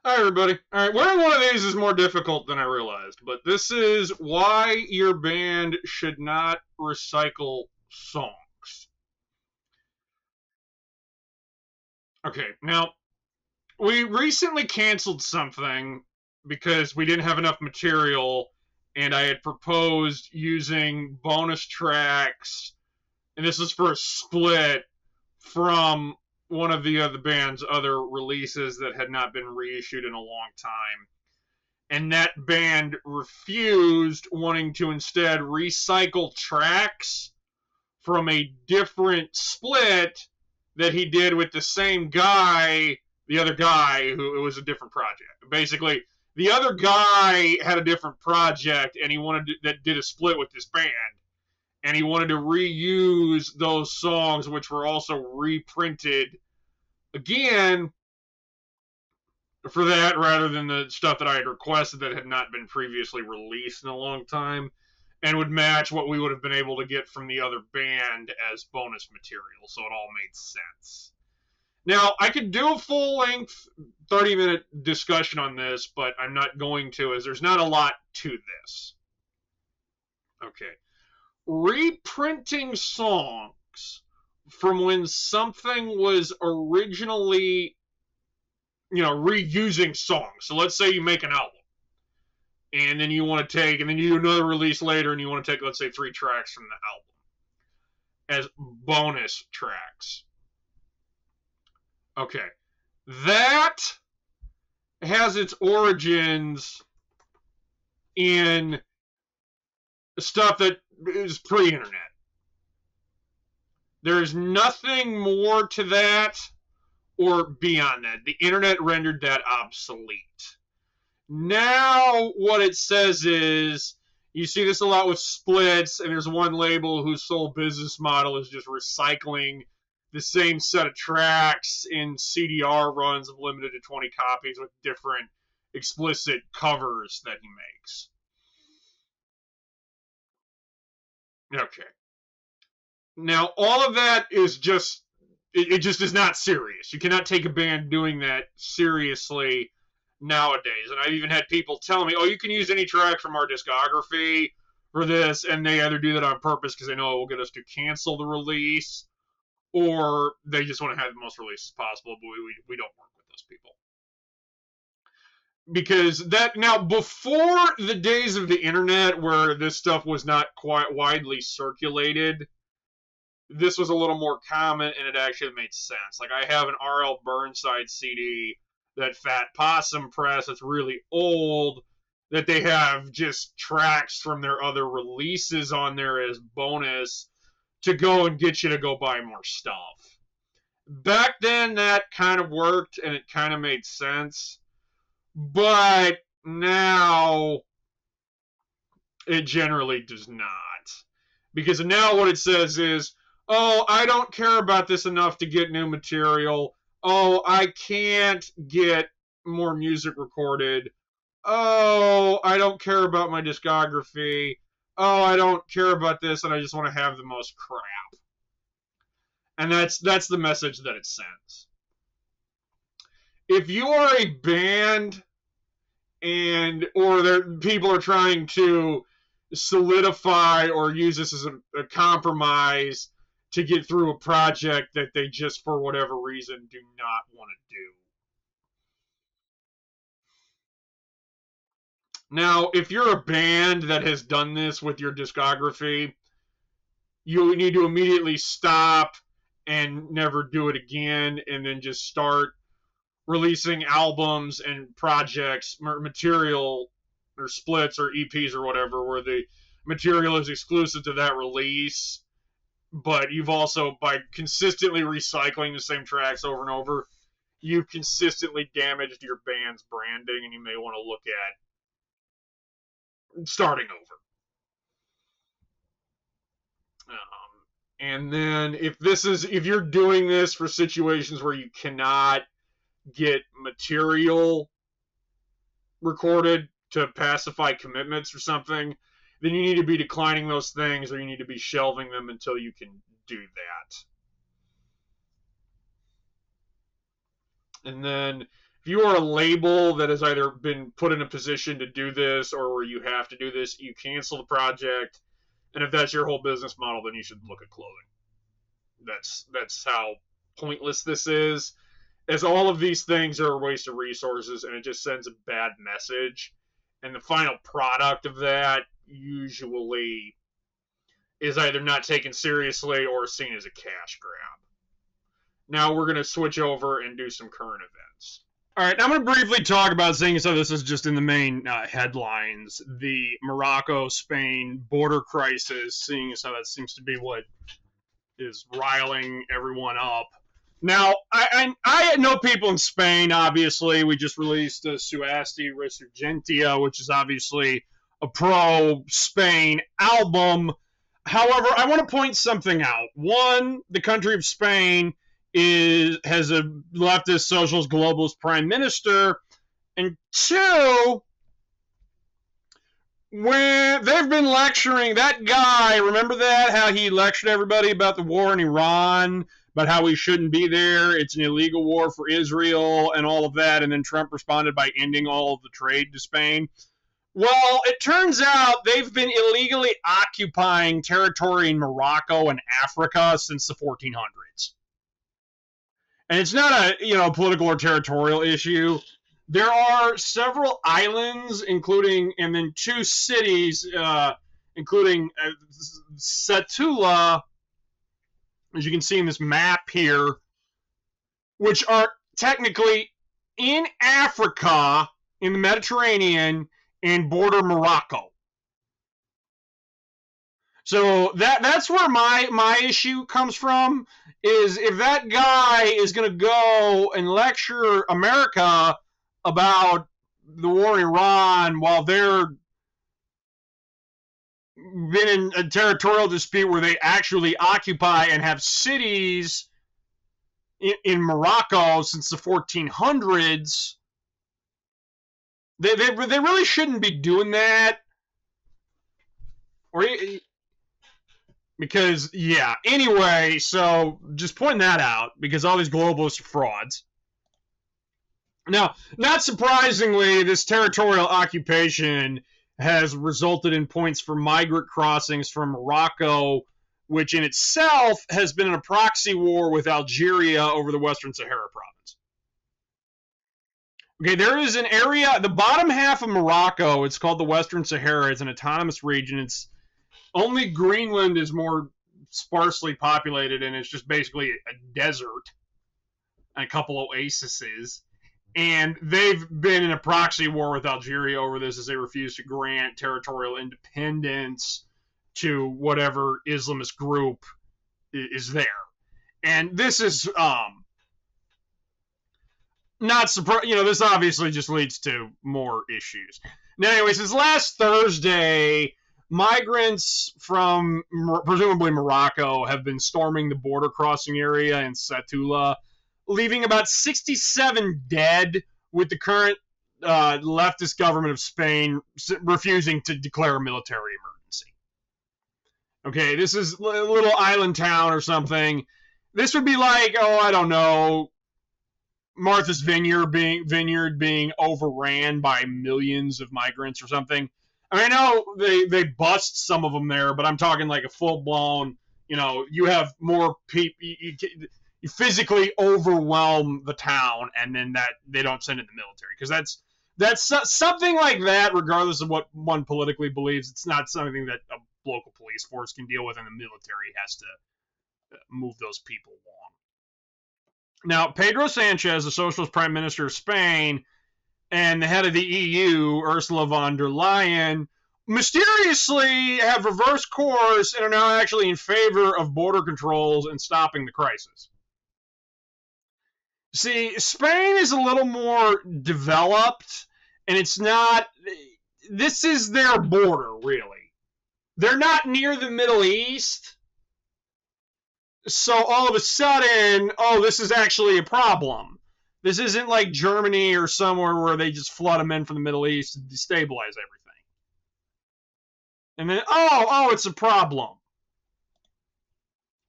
Hi, everybody. All right, wearing one of these is more difficult than I realized, but this is why your band should not recycle songs. Okay, now, we recently canceled something because we didn't have enough material, and I had proposed using bonus tracks, and this is for a split from one of the band's other releases that had not been reissued in a long time. And that band refused, wanting to instead recycle tracks from a different split that he did with the same guy, the other guy, who it was a different project. Basically, the other guy had a different project, and he wanted that did a split with this band, and he wanted to reuse those songs, which were also reprinted again for that, rather than the stuff that I had requested that had not been previously released in a long time, and would match what we would have been able to get from the other band as bonus material, so it all made sense. Now, I could do a full-length 30-minute discussion on this, but I'm not going to, as there's not a lot to this. Okay. Reprinting songs from when something was originally, reusing songs. So let's say you make an album, and then you want to take, and then you do another release later, and you want to take, let's say, 3 tracks from the album as bonus tracks. Okay. That has its origins in stuff that is pre-internet. There's nothing more to that or beyond that. The internet rendered that obsolete. Now, what it says is, you see this a lot with splits, and there's one label whose sole business model is just recycling the same set of tracks in CDR runs of limited to 20 copies with different explicit covers that he makes. Okay. Now, all of that is just, it just is not serious. You cannot take a band doing that seriously nowadays. And I've even had people tell me, oh, you can use any track from our discography for this, and they either do that on purpose because they know it will get us to cancel the release, or they just want to have the most releases possible, but we don't work with those people. Because that, now, before the days of the internet where this stuff was not quite widely circulated, this was a little more common, and it actually made sense. Like, I have an R.L. Burnside CD that Fat Possum press that's really old, that they have just tracks from their other releases on there as bonus to go and get you to go buy more stuff. Back then, that kind of worked, and it kind of made sense. But now, it generally does not. Because now what it says is, oh, I don't care about this enough to get new material. Oh, I can't get more music recorded. Oh, I don't care about my discography. Oh, I don't care about this, and I just want to have the most crap. And that's the message that it sends. If you are a band, or people are trying to solidify or use this as a compromise to get through a project that they just, for whatever reason, do not want to do. Now, if you're a band that has done this with your discography, you need to immediately stop and never do it again, and then just start releasing albums and projects, material, or splits, or EPs, or whatever, where the material is exclusive to that release, but you've also, by consistently recycling the same tracks over and over, you've consistently damaged your band's branding, and you may want to look at starting over. And then if you're doing this for situations where you cannot get material recorded to pacify commitments or something, then you need to be declining those things, or you need to be shelving them until you can do that. And then if you are a label that has either been put in a position to do this or where you have to do this, you cancel the project. And if that's your whole business model, then you should look at clothing. That's how pointless this is. As all of these things are a waste of resources, and it just sends a bad message. And the final product of that usually is either not taken seriously or seen as a cash grab. Now we're going to switch over and do some current events. All right, I'm going to briefly talk about, seeing as this is just in the main headlines, the Morocco-Spain border crisis, seeing as how that seems to be what is riling everyone up. Now, I know people in Spain, obviously. We just released Suasti Resurgentia, which is obviously a pro-Spain album. However, I want to point something out. One, the country of Spain has a leftist, socialist, globalist prime minister. And two, when they've been lecturing that guy, remember that? How he lectured everybody about the war in Iran, about how we shouldn't be there, it's an illegal war for Israel, and all of that, and then Trump responded by ending all of the trade to Spain. Well, it turns out they've been illegally occupying territory in Morocco and Africa since the 1400s. And it's not a political or territorial issue. There are several islands, and then two cities, including Satula, as you can see in this map here, which are technically in Africa, in the Mediterranean, and border Morocco. So that's where my issue comes from, is if that guy is going to go and lecture America about the war in Iran while they're been in a territorial dispute where they actually occupy and have cities in Morocco since the 1400s, they really shouldn't be doing that. Anyway, so just pointing that out, because all these globalists are frauds. Now, not surprisingly, this territorial occupation has resulted in points for migrant crossings from Morocco, which in itself has been in a proxy war with Algeria over the Western Sahara province. Okay, there is an area, the bottom half of Morocco, it's called the Western Sahara, it's an autonomous region. It's only Greenland is more sparsely populated, and it's just basically a desert and a couple oases. And they've been in a proxy war with Algeria over this, as they refuse to grant territorial independence to whatever Islamist group is there. And this is not surprising. This obviously just leads to more issues. Now, anyway, since last Thursday, migrants from presumably Morocco have been storming the border crossing area in Satula, leaving about 67 dead, with the current leftist government of Spain refusing to declare a military emergency. Okay, this is a little island town or something. This would be like, I don't know, Martha's Vineyard being overran by millions of migrants or something. I know they bust some of them there, but I'm talking like a full-blown, you have more people, you physically overwhelm the town, and then that they don't send it to the military, because that's something like that. Regardless of what one politically believes, it's not something that a local police force can deal with, and the military has to move those people along. Now, Pedro Sanchez, the socialist prime minister of Spain, and the head of the EU, Ursula von der Leyen, mysteriously have reversed course and are now actually in favor of border controls and stopping the crisis. See, Spain is a little more developed, and it's not... This is their border, really. They're not near the Middle East, so all of a sudden, this is actually a problem. This isn't like Germany or somewhere where they just flood them in from the Middle East and destabilize everything. And then, it's a problem.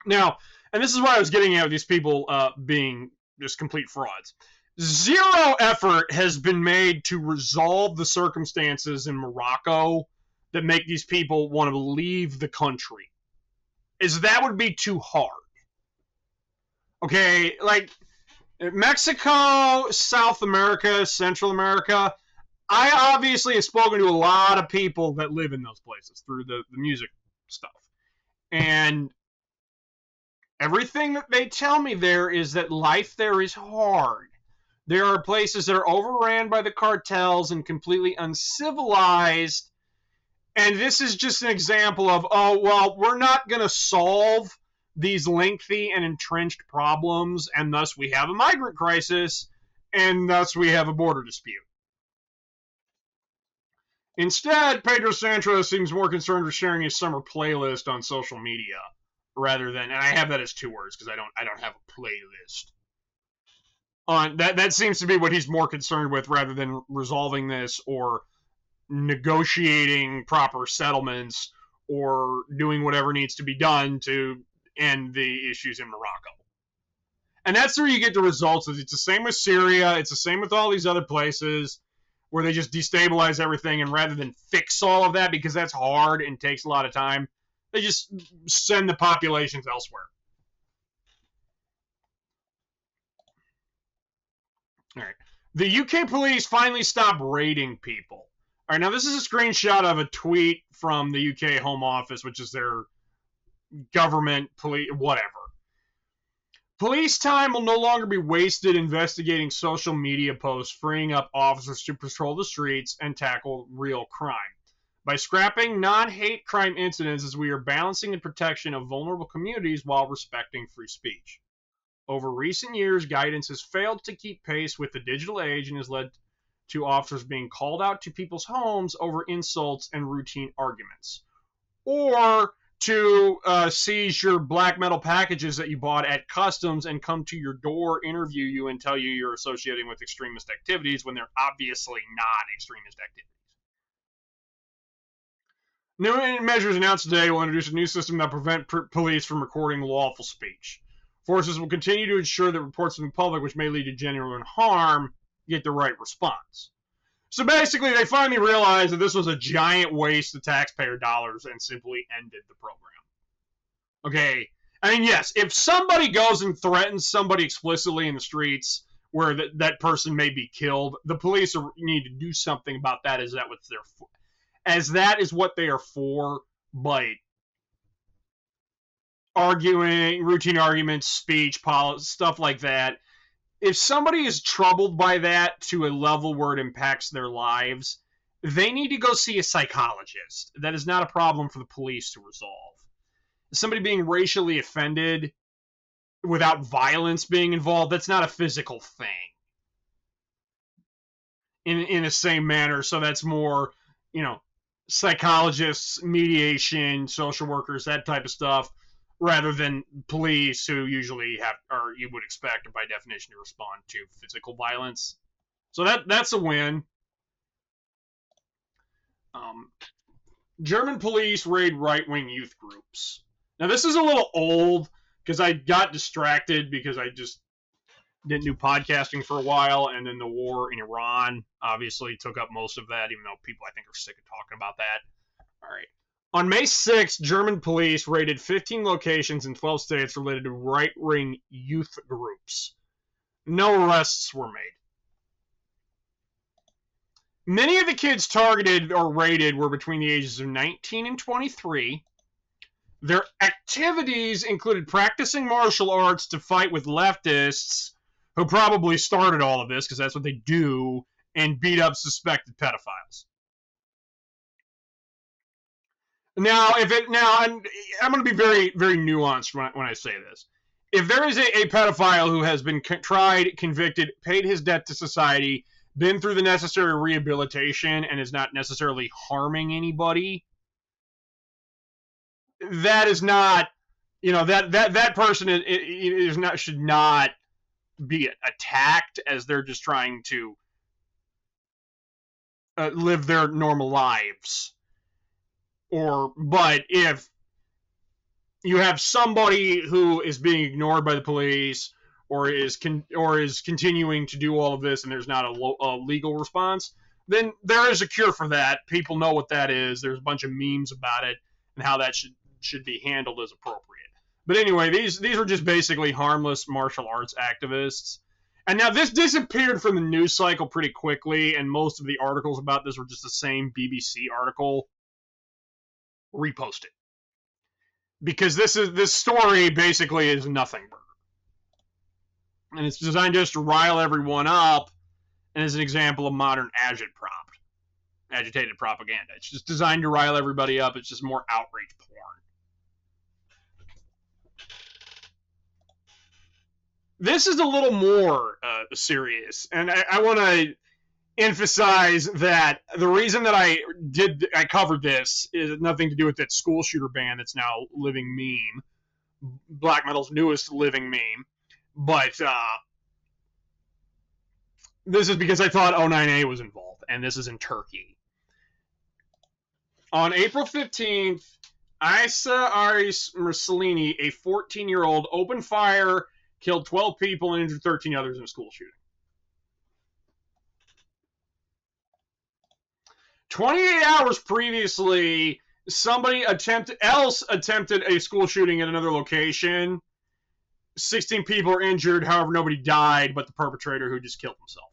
Now, and this is what I was getting at with these people being just complete frauds. Zero effort has been made to resolve the circumstances in Morocco that make these people want to leave the country. That would be too hard. Okay, like Mexico, South America, Central America, I obviously have spoken to a lot of people that live in those places through the music stuff. And everything that they tell me there is that life there is hard. There are places that are overran by the cartels and completely uncivilized. And this is just an example of, oh, well, we're not going to solve these lengthy and entrenched problems, and thus we have a migrant crisis, and thus we have a border dispute. Instead, Pedro Sancho seems more concerned with sharing his summer playlist on social media rather than, and I have that as 2 words because I don't have a playlist. That seems to be what he's more concerned with rather than resolving this or negotiating proper settlements or doing whatever needs to be done to end the issues in Morocco. And that's where you get the results. It's the same with Syria. It's the same with all these other places where they just destabilize everything, and rather than fix all of that, because that's hard and takes a lot of time, they just send the populations elsewhere. All right. The UK police finally stopped raiding people. All right, now this is a screenshot of a tweet from the UK Home Office, which is their government police, whatever. Police time will no longer be wasted investigating social media posts, freeing up officers to patrol the streets and tackle real crime. By scrapping non-hate crime incidents, as we are balancing the protection of vulnerable communities while respecting free speech. Over recent years, guidance has failed to keep pace with the digital age and has led to officers being called out to people's homes over insults and routine arguments. Or to seize your black metal packages that you bought at customs and come to your door, interview you, and tell you you're associating with extremist activities when they're obviously not extremist activities. New measures announced today will introduce a new system that prevent police from recording lawful speech. Forces will continue to ensure that reports from the public, which may lead to genuine harm, get the right response. So basically, they finally realized that this was a giant waste of taxpayer dollars and simply ended the program. Okay, I mean, yes, if somebody goes and threatens somebody explicitly in the streets where that person may be killed, the police need to do something about that. That is what they are for. But arguing, routine arguments, speech, policy, stuff like that, if somebody is troubled by that to a level where it impacts their lives, they need to go see a psychologist. That is not a problem for the police to resolve. Somebody being racially offended without violence being involved, that's not a physical thing. In the same manner, so that's more, psychologists, mediation, social workers, that type of stuff, rather than police who usually have, or you would expect by definition, to respond to physical violence. So that's a win. German police raid right-wing youth groups. Now this is a little old because I got distracted because I just didn't do podcasting for a while, and then the war in Iran obviously took up most of that, even though people, I think, are sick of talking about that. All right. On May 6th, German police raided 15 locations in 12 states related to right-wing youth groups. No arrests were made. Many of the kids targeted or raided were between the ages of 19 and 23. Their activities included practicing martial arts to fight with leftists, who probably started all of this because that's what they do, and beat up suspected pedophiles. Now, and I'm going to be very, very nuanced when I say this. If there is a pedophile who has been tried, convicted, paid his debt to society, been through the necessary rehabilitation, and is not necessarily harming anybody, that is not, that person should not be attacked as they're just trying to live their normal lives. But if you have somebody who is being ignored by the police, or is continuing to do all of this, and there's not a legal response, then there is a cure for that. People know what that is. There's a bunch of memes about it and how that should be handled as appropriate. But anyway, these are just basically harmless martial arts activists. And now this disappeared from the news cycle pretty quickly, and most of the articles about this were just the same BBC article reposted. Because this story basically is nothing burger. And it's designed just to rile everyone up, and is an example of modern agitated propaganda. It's just designed to rile everybody up. It's just more outrage porn. This is a little more serious, and I want to emphasize that the reason that I covered this is nothing to do with that school shooter band that's now living meme, black metal's newest living meme, but this is because I thought 09A was involved, and this is in Turkey. On April 15th, Isa Aris Mussolini, a 14-year-old, opened fire, killed 12 people, and injured 13 others in a school shooting. 28 hours previously, somebody attempted a school shooting at another location. 16 people were injured, however, nobody died but the perpetrator, who just killed himself.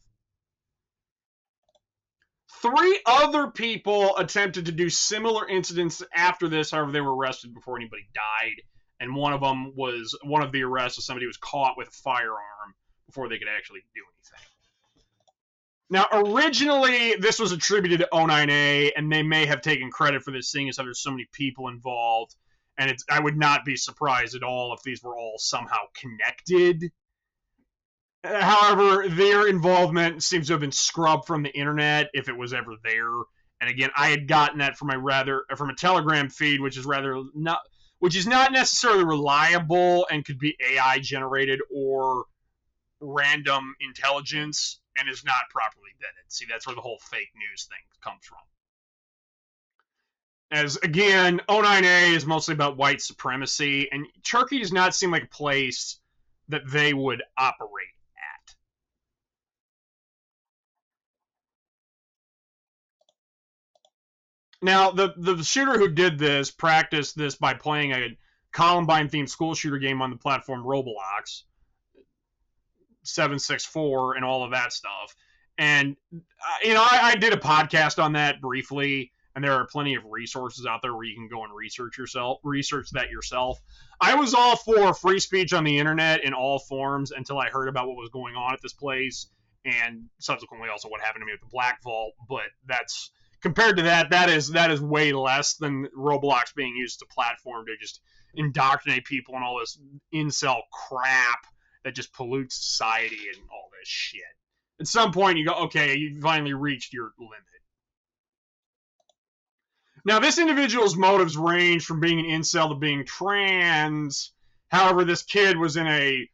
3 other people attempted to do similar incidents after this, however, they were arrested before anybody died. And one of the arrests was somebody who was caught with a firearm before they could actually do anything. Now, originally, this was attributed to 09A, and they may have taken credit for this, seeing as how there's so many people involved. And I would not be surprised at all if these were all somehow connected. However, their involvement seems to have been scrubbed from the internet, if it was ever there. And again, I had gotten that from a Telegram feed, which is not necessarily reliable and could be AI generated or random intelligence, and is not properly vetted. See, that's where the whole fake news thing comes from. As, again, 09A is mostly about white supremacy, and Turkey does not seem like a place that they would operate at. Now, the shooter who did this practiced this by playing a Columbine-themed school shooter game on the platform Roblox, 764, and all of that stuff. And, I did a podcast on that briefly, and there are plenty of resources out there where you can go and research that yourself. I was all for free speech on the internet in all forms until I heard about what was going on at this place, and subsequently also what happened to me with the Black Vault. But that's, compared to that is way less than Roblox being used as a platform to just indoctrinate people and all this incel crap that just pollutes society and all this shit. At some point you go, okay, you finally reached your limit. Now, this individual's motives range from being an incel to being trans. However, this kid was in a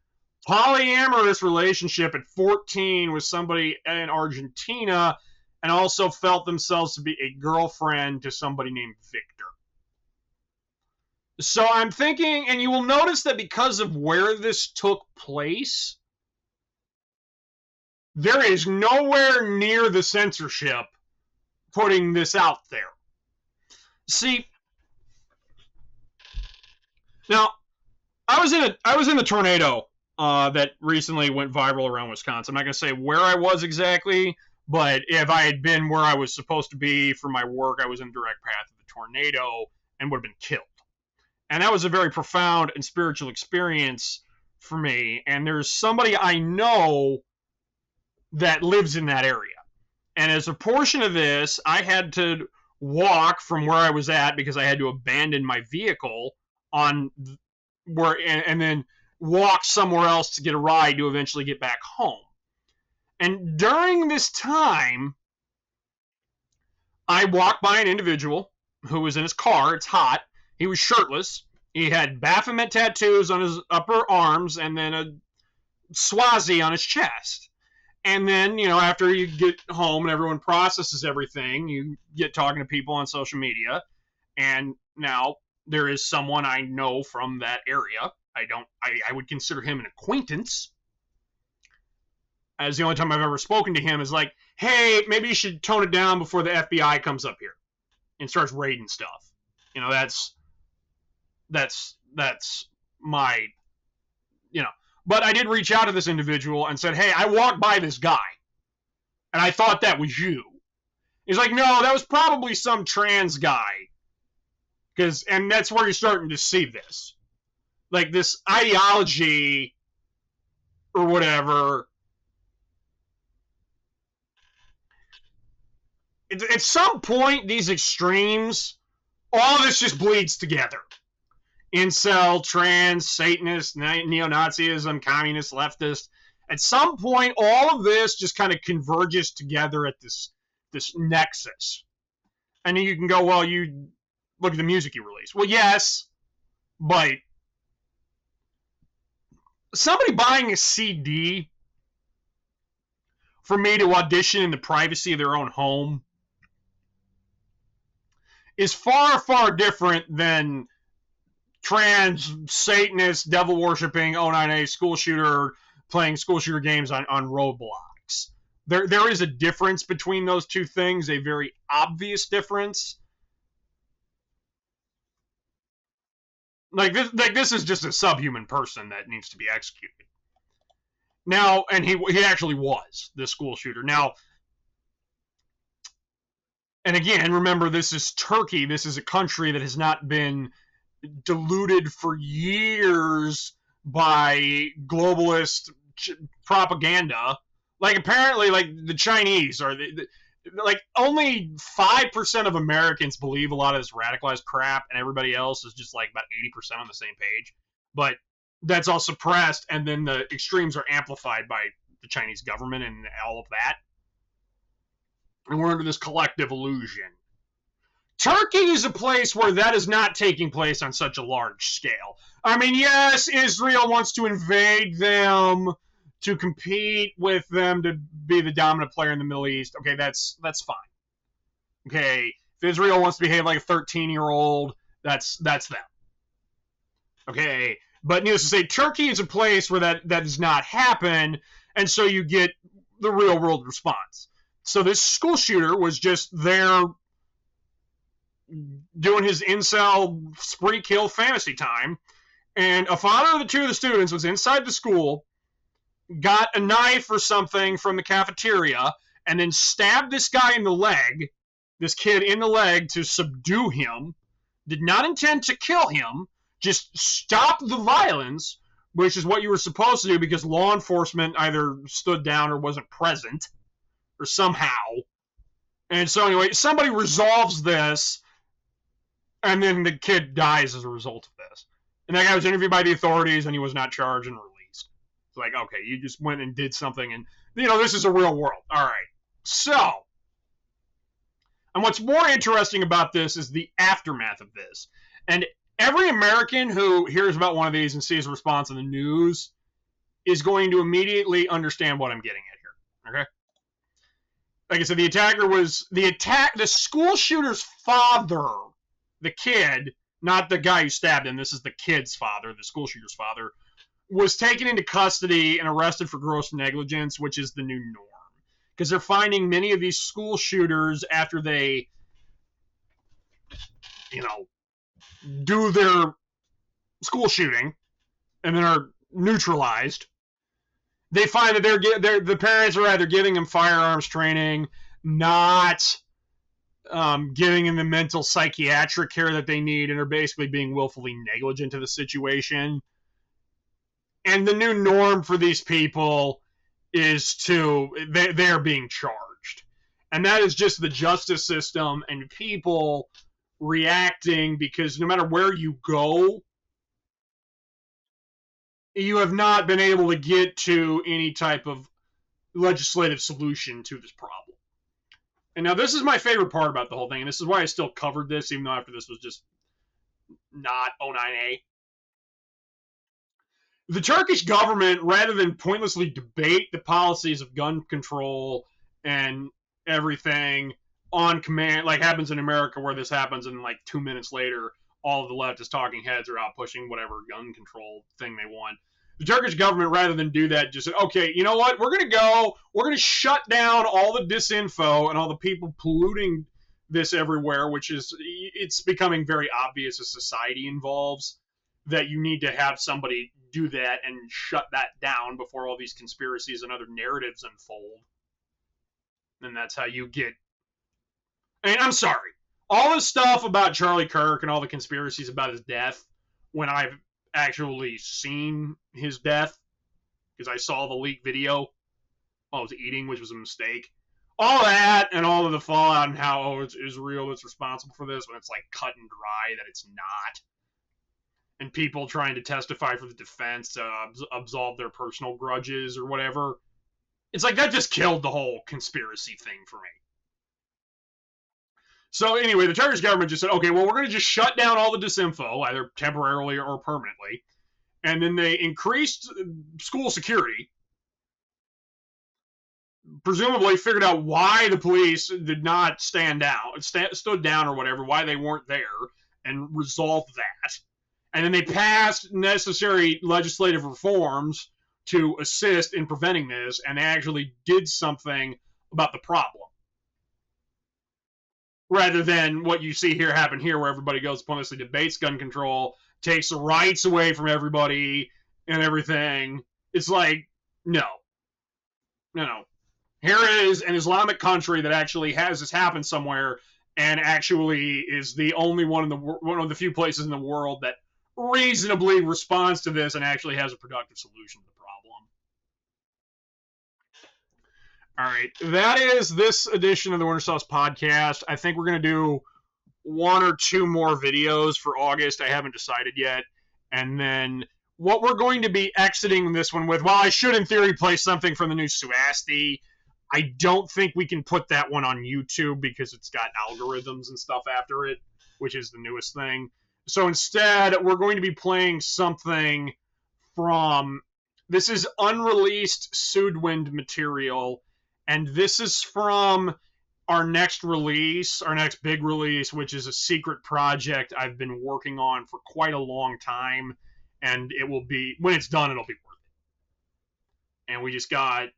polyamorous relationship at 14 with somebody in Argentina, and also felt themselves to be a girlfriend to somebody named Victor. So I'm thinking, and you will notice that because of where this took place, there is nowhere near the censorship putting this out there. See, now, I was in the tornado that recently went viral around Wisconsin. I'm not going to say where I was exactly, but if I had been where I was supposed to be for my work, I was in direct path of the tornado and would have been killed. And that was a very profound and spiritual experience for me. And there's somebody I know that lives in that area. And as a portion of this, I had to walk from where I was at because I had to abandon my vehicle and then walk somewhere else to get a ride to eventually get back home. And during this time, I walked by an individual who was in his car. It's hot. He was shirtless. He had Baphomet tattoos on his upper arms and then a Swazi on his chest. And then, after you get home and everyone processes everything, you get talking to people on social media. And now there is someone I know from that area. I would consider him an acquaintance. as the only time I've ever spoken to him, is like, hey, maybe you should tone it down before the FBI comes up here and starts raiding stuff. You know, that's my, you know. But I did reach out to this individual and said, hey, I walked by this guy, and I thought that was you. He's like, no, that was probably some trans guy. And that's where you're starting to see this. Like, this ideology or whatever. At some point, these extremes, all of this just bleeds together. Incel, trans, Satanist, neo-Nazism, communist, leftist. At some point, all of this just kind of converges together at this nexus. And then you can go, well, you look at the music you release. Well, yes, but somebody buying a CD for me to audition in the privacy of their own home is far, far different than trans, Satanist, devil-worshipping, 09A school shooter playing school shooter games on Roblox. There is a difference between those two things, a very obvious difference. Like this is just a subhuman person that needs to be executed. Now, and he actually was the school shooter. Now, and again, remember, this is Turkey. This is a country that has not been diluted for years by globalist propaganda. Like, apparently, like, the Chinese are like, only 5% of Americans believe a lot of this radicalized crap, and everybody else is just like about 80% on the same page. But that's all suppressed, and then the extremes are amplified by the Chinese government and all of that. And we're under this collective illusion. Turkey is a place where that is not taking place on such a large scale. I mean, yes, Israel wants to invade them to compete with them to be the dominant player in the Middle East. Okay, that's fine. Okay, if Israel wants to behave like a 13-year-old, that's them. Okay, but needless to say, Turkey is a place where that does not happen, and so you get the real-world response. So this school shooter was just there doing his incel spree kill fantasy time, and a father of the students was inside the school, got a knife or something from the cafeteria, and then stabbed this guy in the leg, this kid in the leg, to subdue him. Did not intend to kill him, just stop the violence, which is what you were supposed to do because law enforcement either stood down or wasn't present, or somehow. And so anyway, somebody resolves this, and then the kid dies as a result of this. And that guy was interviewed by the authorities, and he was not charged and released. It's like, okay, you just went and did something, and, you know, this is a real world. All right. So, and what's more interesting about this is the aftermath of this. And every American who hears about one of these and sees a response in the news is going to immediately understand what I'm getting at here. Okay? Like I said, the school shooter's father, the kid, not the guy who stabbed him, this is the kid's father, the school shooter's father, was taken into custody and arrested for gross negligence, which is the new norm. Because they're finding many of these school shooters after they, you know, do their school shooting and then are neutralized. They find that the parents are either giving them firearms training, not giving them the mental psychiatric care that they need, and are basically being willfully negligent to the situation. And the new norm for these people is they are being charged. And that is just the justice system and people reacting, because no matter where you go, you have not been able to get to any type of legislative solution to this problem. And now this is my favorite part about the whole thing, and this is why I still covered this, even though after this was just not 09A. The Turkish government, rather than pointlessly debate the policies of gun control and everything on command, like happens in America where this happens and like 2 minutes later, all of the leftist talking heads are out pushing whatever gun control thing they want. The Turkish government, rather than do that, just said, okay, you know what? We're going to shut down all the disinfo and all the people polluting this everywhere, which is, it's becoming very obvious as society evolves that you need to have somebody do that and shut that down before all these conspiracies and other narratives unfold. And that's how you get. And I'm sorry, all this stuff about Charlie Kirk and all the conspiracies about his death, when I've actually seen his death, because I saw the leaked video while I was eating, which was a mistake. All that and all of the fallout and how it's Israel that's responsible for this, when it's like cut and dry that it's not. And people trying to testify for the defense to absolve their personal grudges or whatever. It's like that just killed the whole conspiracy thing for me. So anyway, the Turkish government just said, okay, well, we're going to just shut down all the disinfo, either temporarily or permanently. And then they increased school security. Presumably figured out why the police did not stood down or whatever, why they weren't there, and resolved that. And then they passed necessary legislative reforms to assist in preventing this, and they actually did something about the problem. Rather than what you see here happen here, where everybody goes pointlessly debates gun control, takes the rights away from everybody and everything. It's like, no. Here is an Islamic country that actually has this happen somewhere, and actually is the only one of the few places in the world that reasonably responds to this and actually has a productive solution to the problem. All right, that is this edition of the Winter Sauce Podcast. I think we're going to do one or two more videos for August. I haven't decided yet. And then what we're going to be exiting this one with, well, I should in theory play something from the new Suasti. I don't think we can put that one on YouTube because it's got algorithms and stuff after it, which is the newest thing. So instead, we're going to be playing something from, this is unreleased Südwind material, and this is from our next release, our next big release, which is a secret project I've been working on for quite a long time, and it will be, when it's done, it'll be worth it. And we just got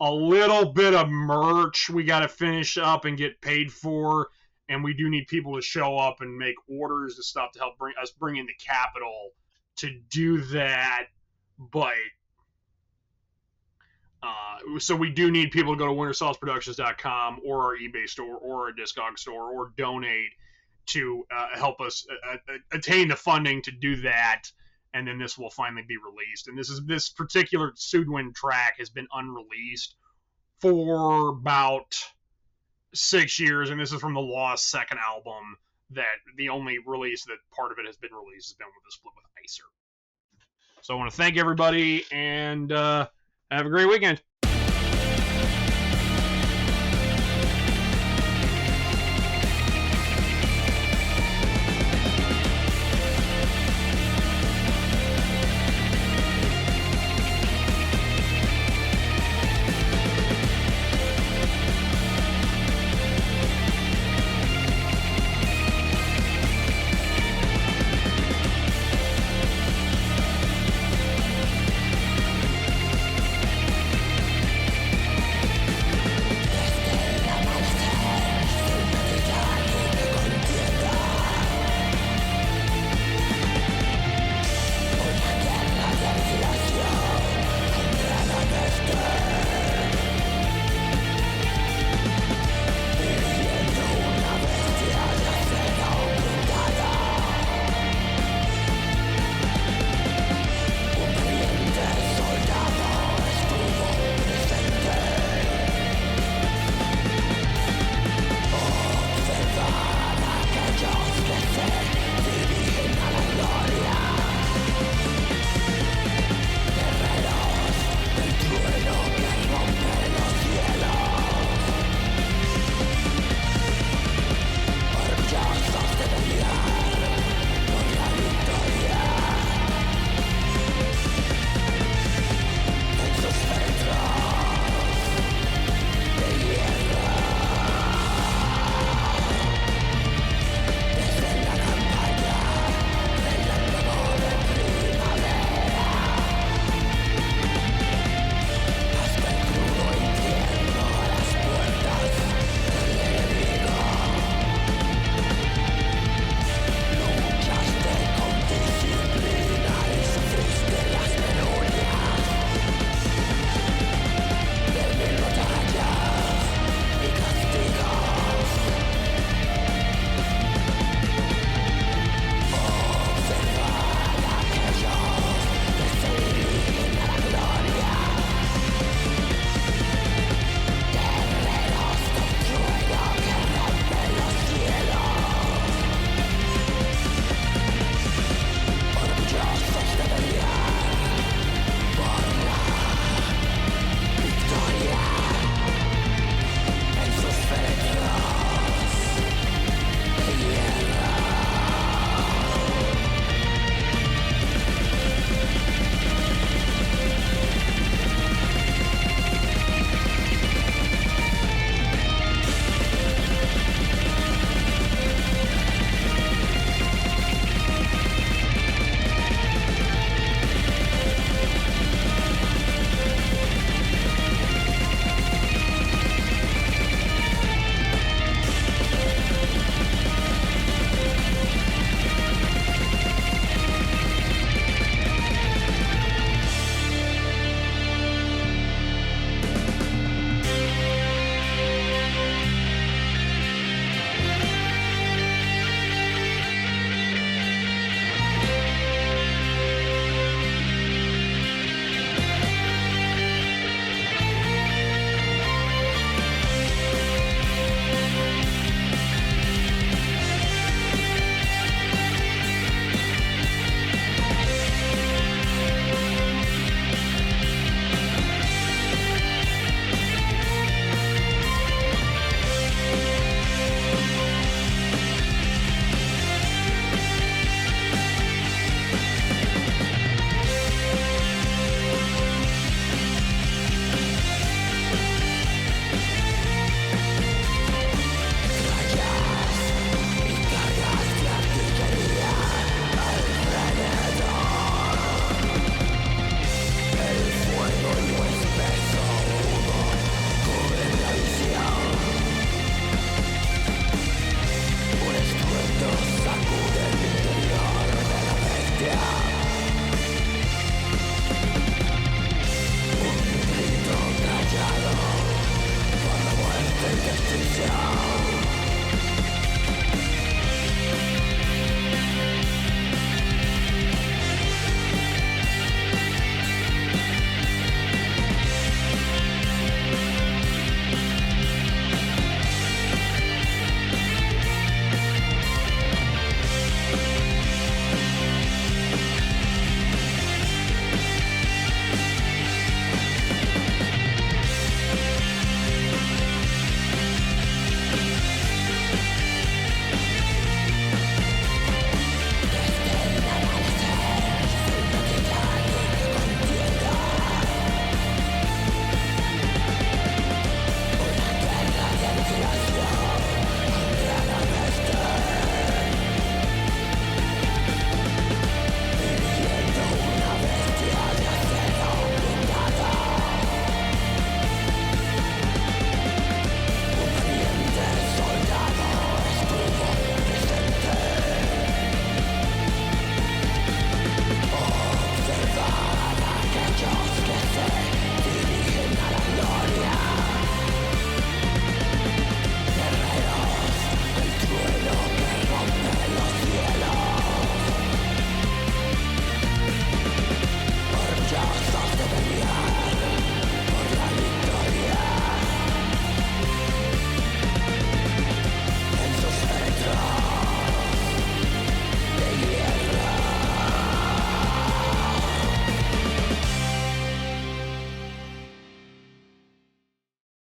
a little bit of merch we got to finish up and get paid for, and we do need people to show up and make orders and stuff to help bring in the capital to do that. But so we do need people to go to wintersauceproductions.com or our eBay store or our Discog store or donate to help us attain the funding to do that. And then this will finally be released. And this particular Südwind track has been unreleased for about 6 years, and this is from the Lost second album. That the only release that part of it has been released has been with the split with Icer. So I want to thank everybody, and have a great weekend.